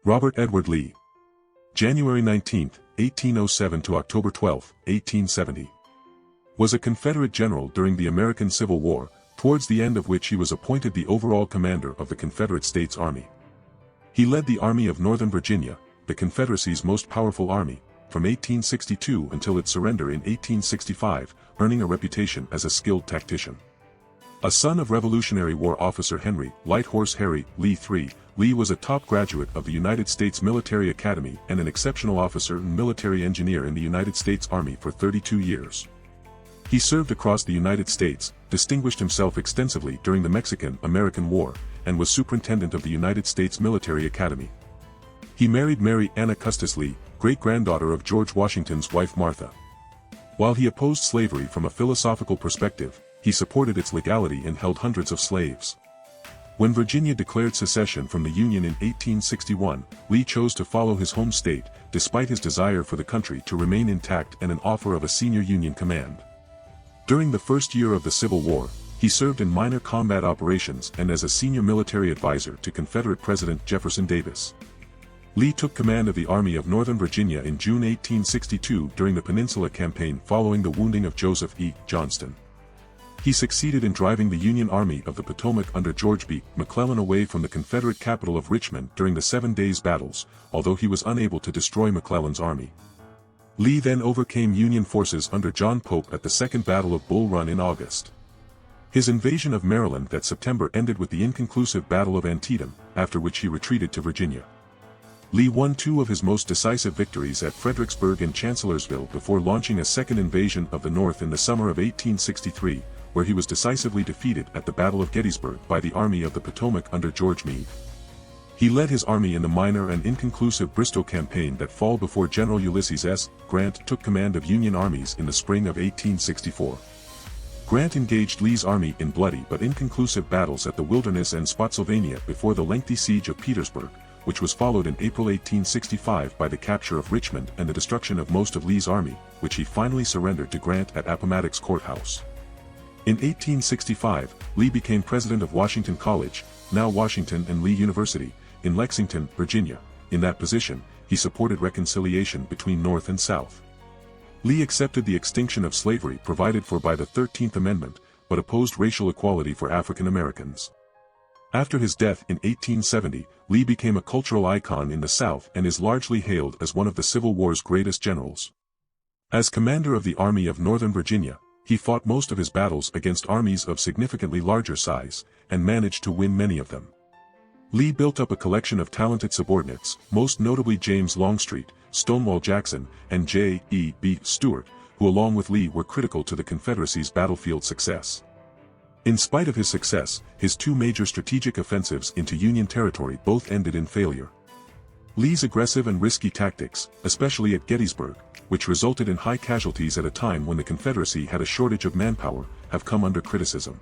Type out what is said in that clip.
Robert Edward Lee. January 19, 1807 to October 12, 1870. Was a Confederate general during the American Civil War, towards the end of which he was appointed the overall commander of the Confederate States Army. He led the Army of Northern Virginia, the Confederacy's most powerful army, from 1862 until its surrender in 1865, earning a reputation as a skilled tactician. A son of Revolutionary War officer Henry Light Horse Harry Lee III, Lee was a top graduate of the United States Military Academy and an exceptional officer and military engineer in the United States Army for 32 years. He served across the United States, distinguished himself extensively during the Mexican-American War, and was superintendent of the United States Military Academy. He married Mary Anna Custis Lee, great-granddaughter of George Washington's wife Martha. While he opposed slavery from a philosophical perspective, he supported its legality and held hundreds of slaves. When Virginia declared secession from the Union in 1861, Lee chose to follow his home state, despite his desire for the country to remain intact and an offer of a senior Union command. During the first year of the Civil War, he served in minor combat operations and as a senior military advisor to Confederate President Jefferson Davis. Lee took command of the Army of Northern Virginia in June 1862 during the Peninsula Campaign following the wounding of Joseph E. Johnston. He succeeded in driving the Union Army of the Potomac under George B. McClellan away from the Confederate capital of Richmond during the 7 Days Battles, although he was unable to destroy McClellan's army. Lee then overcame Union forces under John Pope at the Second Battle of Bull Run in August. His invasion of Maryland that September ended with the inconclusive Battle of Antietam, after which he retreated to Virginia. Lee won 2 of his most decisive victories at Fredericksburg and Chancellorsville before launching a second invasion of the North in the summer of 1863, where he was decisively defeated at the Battle of Gettysburg by the Army of the Potomac under George Meade. He led his army in the minor and inconclusive Bristoe campaign that fall before General Ulysses S. Grant took command of Union armies in the spring of 1864. Grant engaged Lee's army in bloody but inconclusive battles at the Wilderness and Spotsylvania before the lengthy siege of Petersburg, which was followed in April 1865 by the capture of Richmond and the destruction of most of Lee's army, which he finally surrendered to Grant at Appomattox Courthouse. In 1865, Lee became president of Washington College, now Washington and Lee University, in Lexington, Virginia. In that position, he supported reconciliation between North and South. Lee accepted the extinction of slavery provided for by the 13th Amendment, but opposed racial equality for African Americans. After his death in 1870, Lee became a cultural icon in the South and is largely hailed as one of the Civil War's greatest generals. As commander of the Army of Northern Virginia, he fought most of his battles against armies of significantly larger size, and managed to win many of them. Lee built up a collection of talented subordinates, most notably James Longstreet, Stonewall Jackson, and J.E.B. Stuart, who along with Lee were critical to the Confederacy's battlefield success. In spite of his success, his 2 major strategic offensives into Union territory both ended in failure. Lee's aggressive and risky tactics, especially at Gettysburg, which resulted in high casualties at a time when the Confederacy had a shortage of manpower, have come under criticism.